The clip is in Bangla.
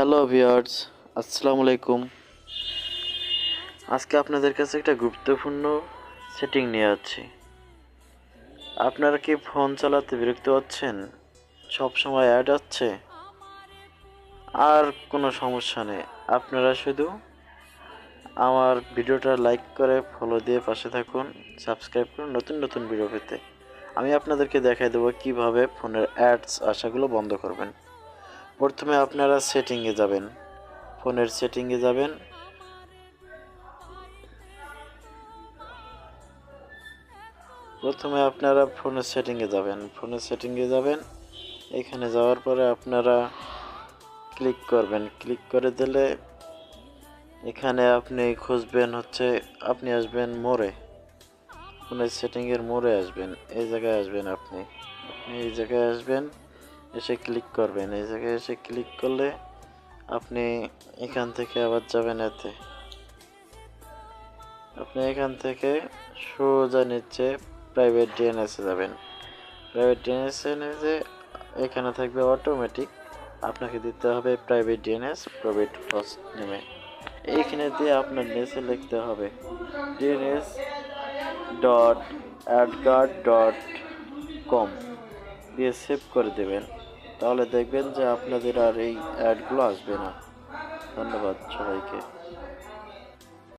হ্যালো ভিউয়ার্স, আসসালামু আলাইকুম। আজকে আপনাদের কাছে একটা গুরুত্বপূর্ণ সেটিং নিয়ে আছি। আপনারা কি ফোন চালাতে বিরক্ত হচ্ছেন? সব সময় অ্যাড আসছে? আর কোনো সমস্যা নেই, আপনারা শুধু আমার ভিডিওটা লাইক করে ফলো দিয়ে পাশে থাকুন, সাবস্ক্রাইব করুন নতুন নতুন ভিডিও পেতে। আমি আপনাদেরকে দেখাই দেবো কিভাবে ফোনের অ্যাডস আসাগুলো বন্ধ করবেন। প্রথমে আপনারা সেটিংয়ে যাবেন, ফোনের সেটিংয়ে যাবেন। প্রথমে আপনারা ফোনের সেটিংয়ে যাবেন। এখানে যাওয়ার পরে আপনারা ক্লিক করবেন। ক্লিক করে দিলে এখানে আপনি খুঁজবেন হচ্ছে, আপনি আসবেন মোড়ে, ফোনের সেটিংয়ের মোড়ে আসবেন। এই জায়গায় আসবেন, আপনি এই জায়গায় আসবেন, এসে ক্লিক করবেন। এই জায়গায় এসে ক্লিক করলে আপনি এখান থেকে আবার যাবেন এতে। আপনি এখান থেকে সোজা নিচে প্রাইভেট ডিএনএসে যাবেন। প্রাইভেট ডিএনএসে যে এখানে থাকবে অটোমেটিক, আপনাকে দিতে হবে প্রাইভেট ডিএনএস প্রভিট ফার্স্ট নেমে। এইখানে দিয়ে আপনার নিচে লিখতে হবে dns.adguard.com দিয়ে সেভ করে দেবেন। তাহলে দেখবেন যে আপনাদের আর এই অ্যাডগুলো আসবে না। ধন্যবাদ সবাইকে।